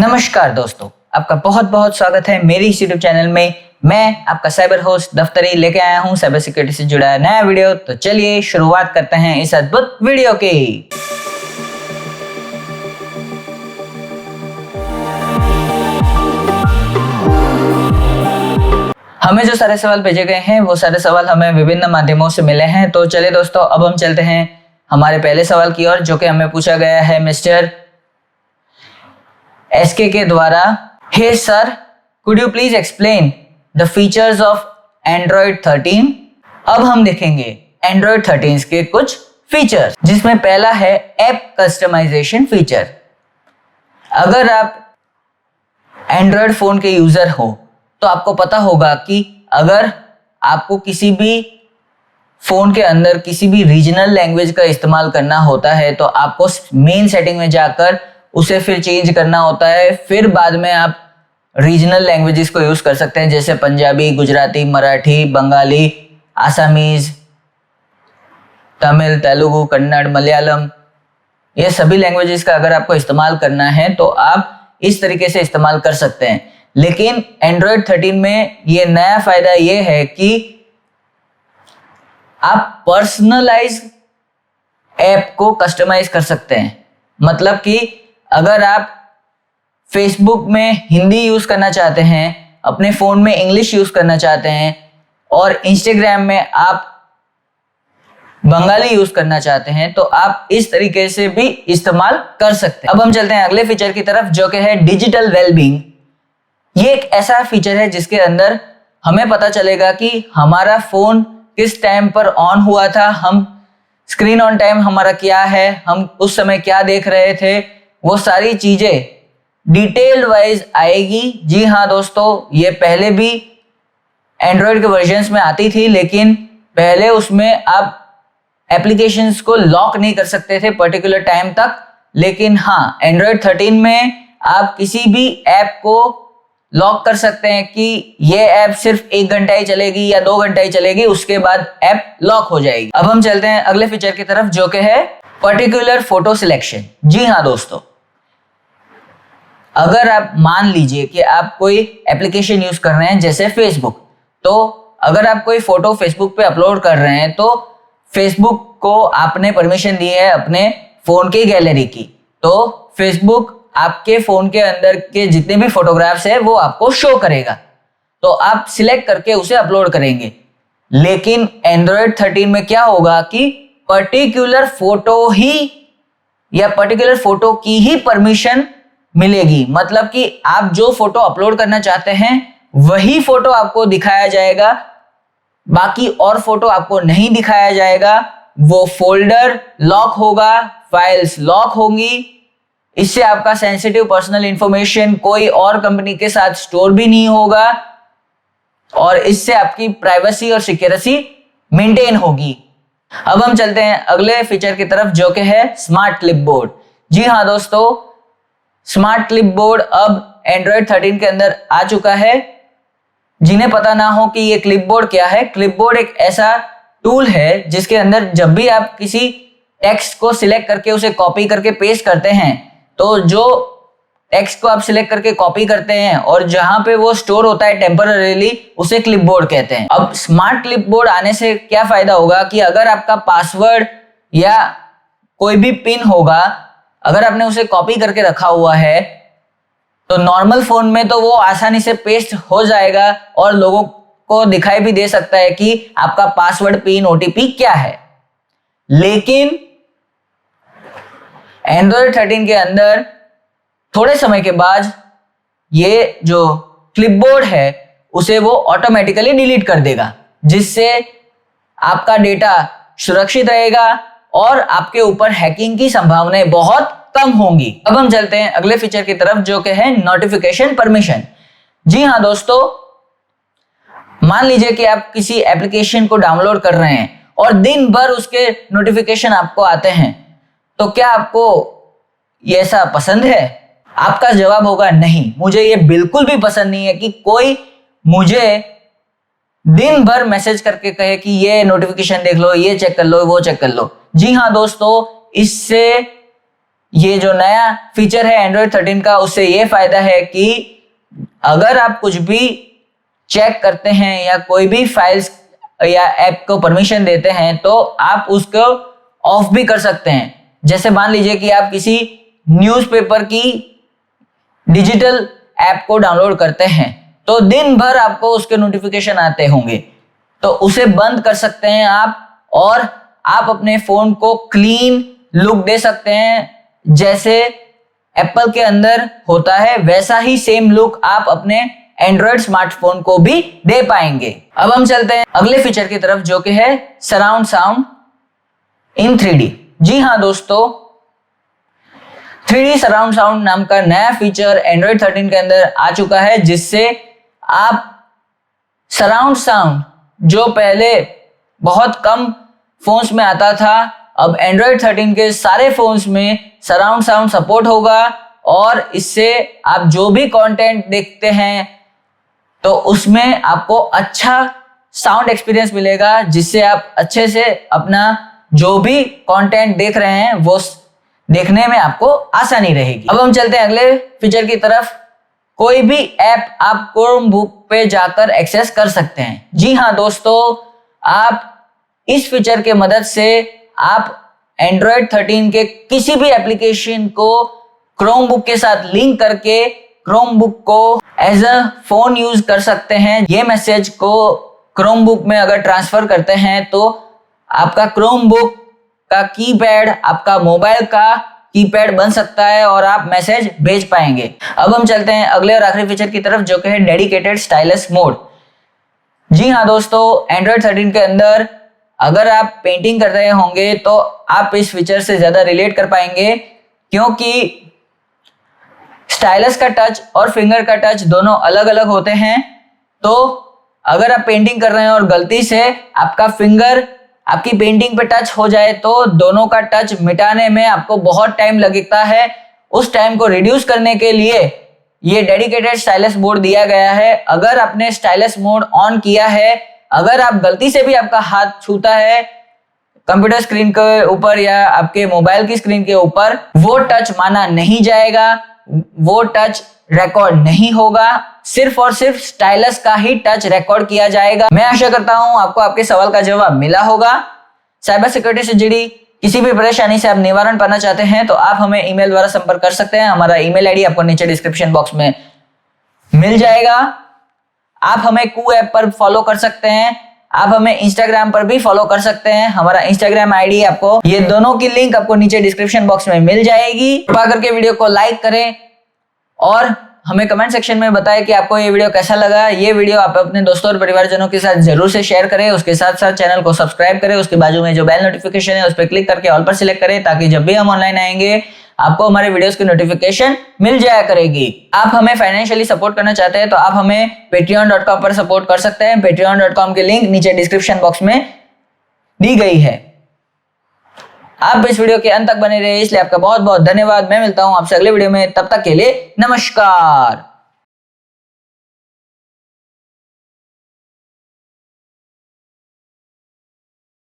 नमस्कार दोस्तों, आपका बहुत बहुत स्वागत है मेरी इस यूट्यूब चैनल में। मैं आपका साइबर होस्ट दफ्तरी लेके आया हूं साइबर सिक्योरिटी से जुड़ा नया वीडियो। तो चलिए शुरुआत करते हैं इस अद्भुत वीडियो की। हमें जो सारे सवाल भेजे गए हैं वो सारे सवाल हमें विभिन्न माध्यमों से मिले हैं। तो चलिए दोस्तों, अब हम चलते हैं हमारे पहले सवाल की ओर, जो कि हमें पूछा गया है मिस्टर एसके के द्वारा। Hey sir, could you please explain the features of Android 13। अब हम देखेंगे एंड्रॉइड 13 के कुछ फीचर्स, जिसमें पहला है ऐप कस्टमाइजेशन फीचर। अगर आप एंड्रॉइड फोन के यूजर हो तो आपको पता होगा कि अगर आपको किसी भी फोन के अंदर किसी भी रीजनल लैंग्वेज का इस्तेमाल करना होता है तो आपको मेन सेटिंग में जाकर उसे फिर चेंज करना होता है। फिर बाद में आप रीजनल लैंग्वेजेस को यूज कर सकते हैं, जैसे पंजाबी, गुजराती, मराठी, बंगाली, आसामीज, तमिल, तेलुगु, कन्नड़, मलयालम। ये सभी लैंग्वेजेस का अगर आपको इस्तेमाल करना है तो आप इस तरीके से इस्तेमाल कर सकते हैं। लेकिन एंड्रॉइड 13 में ये नया फायदा ये है कि आप पर्सनलाइज ऐप को कस्टमाइज कर सकते हैं। मतलब कि अगर आप फेसबुक में हिंदी यूज करना चाहते हैं, अपने फोन में इंग्लिश यूज करना चाहते हैं और इंस्टाग्राम में आप बंगाली यूज करना चाहते हैं तो आप इस तरीके से भी इस्तेमाल कर सकते हैं। अब हम चलते हैं अगले फीचर की तरफ, जो कि है डिजिटल वेलबींग। ये एक ऐसा फीचर है जिसके अंदर हमें पता चलेगा कि हमारा फोन किस टाइम पर ऑन हुआ था, हम स्क्रीन ऑन टाइम हमारा क्या है, हम उस समय क्या देख रहे थे, वो सारी चीजें डिटेल वाइज आएगी। जी हाँ दोस्तों, ये पहले भी एंड्रॉइड के वर्जन्स में आती थी, लेकिन पहले उसमें आप एप्लीकेशंस को लॉक नहीं कर सकते थे पर्टिकुलर टाइम तक। लेकिन हाँ, एंड्रॉइड 13 में आप किसी भी ऐप को लॉक कर सकते हैं कि ये ऐप सिर्फ 1 घंटा ही चलेगी या 2 घंटा ही चलेगी, उसके बाद ऐप लॉक हो जाएगी। अब हम चलते हैं अगले फीचर की तरफ, जो कि है पर्टिकुलर फोटो सिलेक्शन। जी हाँ दोस्तों, अगर आप मान लीजिए कि आप कोई एप्लीकेशन यूज कर रहे हैं जैसे फेसबुक, तो अगर आप कोई फोटो फेसबुक पे अपलोड कर रहे हैं तो फेसबुक को आपने परमिशन दी है अपने फोन की गैलरी की, तो फेसबुक आपके फोन के अंदर के जितने भी फोटोग्राफ्स है वो आपको शो करेगा, तो आप सिलेक्ट करके उसे अपलोड करेंगे। लेकिन एंड्रॉइड 13 में क्या होगा कि पर्टिकुलर फोटो ही या पर्टिकुलर फोटो की ही परमिशन मिलेगी। मतलब कि आप जो फोटो अपलोड करना चाहते हैं वही फोटो आपको दिखाया जाएगा, बाकी और फोटो आपको नहीं दिखाया जाएगा। वो फोल्डर लॉक होगा, फाइल्स लॉक होंगी। इससे आपका सेंसिटिव पर्सनल इंफॉर्मेशन कोई और कंपनी के साथ स्टोर भी नहीं होगा और इससे आपकी प्राइवेसी और सिक्योरिटी मेंटेन होगी। अब हम चलते हैं अगले फीचर की तरफ, जो कि है स्मार्ट क्लिपबोर्ड। जी हाँ दोस्तों, स्मार्ट क्लिपबोर्ड अब एंड्रॉइड 13 के अंदर आ चुका है। जिन्हें पता ना हो कि ये क्लिपबोर्ड क्या है, क्लिपबोर्ड एक ऐसा टूल है जिसके अंदर जब भी आप किसी टेक्स्ट को सिलेक्ट करके उसे कॉपी करके पेस्ट करते हैं, तो जो टेक्स्ट को आप सिलेक्ट करके कॉपी करते हैं और जहां पे वो स्टोर होता है टेम्पररीली, उसे क्लिपबोर्ड कहते हैं। अब स्मार्ट क्लिपबोर्ड आने से क्या फायदा होगा कि अगर आपका पासवर्ड या कोई भी पिन होगा, अगर आपने उसे कॉपी करके रखा हुआ है तो नॉर्मल फोन में तो वो आसानी से पेस्ट हो जाएगा और लोगों को दिखाई भी दे सकता है कि आपका पासवर्ड, पिन, ओटीपी क्या है। लेकिन एंड्रॉइड 13 के अंदर थोड़े समय के बाद ये जो क्लिपबोर्ड है उसे वो ऑटोमेटिकली डिलीट कर देगा, जिससे आपका डेटा सुरक्षित रहेगा और आपके ऊपर हैकिंग की संभावनाएं बहुत कम होंगी। अब हम चलते हैं अगले फीचर की तरफ, जो कि है नोटिफिकेशन परमिशन। जी हाँ दोस्तों, मान लीजिए कि आप किसी एप्लीकेशन को डाउनलोड कर रहे हैं और दिन भर उसके नोटिफिकेशन आपको आते हैं, तो क्या आपको ये ऐसा पसंद है? आपका जवाब होगा नहीं, मुझे ये बिल्कुल भी पसंद नहीं है कि कोई मुझे दिन भर मैसेज करके कहे कि ये नोटिफिकेशन देख लो, ये चेक कर लो, वो चेक कर लो। जी हाँ दोस्तों, इससे ये जो नया फीचर है एंड्रॉयड 13 का, उससे ये फायदा है कि अगर आप कुछ भी चेक करते हैं या कोई भी फाइल्स या ऐप को परमिशन देते हैं तो आप उसको ऑफ भी कर सकते हैं। जैसे मान लीजिए कि आप किसी न्यूज़पेपर की डिजिटल ऐप को डाउनलोड करते हैं तो दिन भर आपको उसके नोटिफिकेशन आते होंगे, तो उसे बंद कर सकते हैं आप, और आप अपने फोन को क्लीन लुक दे सकते हैं। जैसे एप्पल के अंदर होता है वैसा ही सेम लुक आप अपने एंड्रॉयड स्मार्टफोन को भी दे पाएंगे। अब हम चलते हैं अगले फीचर की तरफ जो कि है सराउंड साउंड इन 3D। जी हाँ दोस्तों, 3D सराउंड साउंड नाम का नया फीचर एंड्रॉयड 13 के अंदर आ चुका है, जिससे आप सराउंड साउंड जो पहले बहुत कम फोन्स में आता था, अब एंड्रॉयड 13 के सारे फोन्स में सराउंड साउंड सपोर्ट होगा, और इससे आप जो भी कंटेंट देखते हैं तो उसमें आपको अच्छा साउंड एक्सपीरियंस मिलेगा, जिससे आप अच्छे से अपना जो भी कंटेंट देख रहे हैं वो देखने में आपको आसानी रहेगी। अब हम चलते हैं अगले फीचर की तरफ। कोई भी ऐप आप क्रोमबुक पे जाकर एक्सेस कर सकते हैं। जी हाँ दोस्तों, आप इस फीचर के मदद से आप एंड्रॉयड 13 के किसी भी एप्लीकेशन को क्रोमबुक के साथ लिंक करके क्रोमबुक को एज अ फोन यूज कर सकते हैं। ये मैसेज को क्रोमबुक में अगर ट्रांसफर करते हैं तो आपका क्रोमबुक का कीपैड आपका मोबाइल का कीपैड बन सकता है और आप मैसेज भेज पाएंगे। अब हम चलते हैं अगले और आखिरी फीचर की तरफ जो कि है डेडिकेटेड स्टाइलस मोड। जी हाँ दोस्तों, एंड्रॉयड 13 के अंदर अगर आप पेंटिंग कर रहे होंगे तो आप इस फीचर से ज्यादा रिलेट कर पाएंगे, क्योंकि स्टाइलस का टच और फिंगर का टच दोनों अलग अलग होते हैं। तो अगर आप पेंटिंग कर रहे हैं और गलती से आपका फिंगर आपकी पेंटिंग पे टच हो जाए तो दोनों का टच मिटाने में आपको बहुत टाइम लगता है। उस टाइम को रिड्यूस करने के लिए ये डेडिकेटेड स्टाइलस मोड दिया गया है। अगर आपने स्टाइलस मोड ऑन किया है, अगर आप गलती से भी आपका हाथ छूता है कंप्यूटर स्क्रीन के ऊपर या आपके मोबाइल की स्क्रीन के ऊपर, वो टच माना नहीं जाएगा, वो टच रिकॉर्ड नहीं होगा, सिर्फ और सिर्फ स्टाइलस का ही टच रिकॉर्ड किया जाएगा। मैं आशा करता हूं आपको आपके सवाल का जवाब मिला होगा। साइबर सिक्योरिटी से जुड़ी किसी भी परेशानी से आप निवारण पाना चाहते हैं तो आप हमें ईमेल द्वारा संपर्क कर सकते हैं। हमारा ईमेल आईडी आपको नीचे डिस्क्रिप्शन बॉक्स में मिल जाएगा। आप हमें कू ऐप पर फॉलो कर सकते हैं, आप हमें इंस्टाग्राम पर भी फॉलो कर सकते हैं। हमारा इंस्टाग्राम आईडी आपको, ये दोनों की लिंक आपको नीचे डिस्क्रिप्शन बॉक्स में मिल जाएगी। कृपया करके वीडियो को लाइक करें और हमें कमेंट सेक्शन में बताएं कि आपको ये वीडियो कैसा लगा। ये वीडियो आप अपने दोस्तों और परिवारजनों के साथ जरूर से शेयर करें। उसके साथ साथ चैनल को सब्सक्राइब करें, उसके बाजू में जो बेल नोटिफिकेशन है उस पर क्लिक करके ऑल पर सिलेक्ट करें, ताकि जब भी हम ऑनलाइन आएंगे आपको हमारे वीडियोस की नोटिफिकेशन मिल जाया करेगी। आप हमें फाइनेंशियली सपोर्ट करना चाहते हैं तो आप हमें patreon.com पर सपोर्ट कर सकते हैं। patreon.com की लिंक नीचे डिस्क्रिप्शन बॉक्स में दी गई है। आप इस वीडियो के अंत तक बने रहे इसलिए आपका बहुत बहुत धन्यवाद। मैं मिलता हूं आपसे अगले वीडियो में, तब तक के लिए नमस्कार।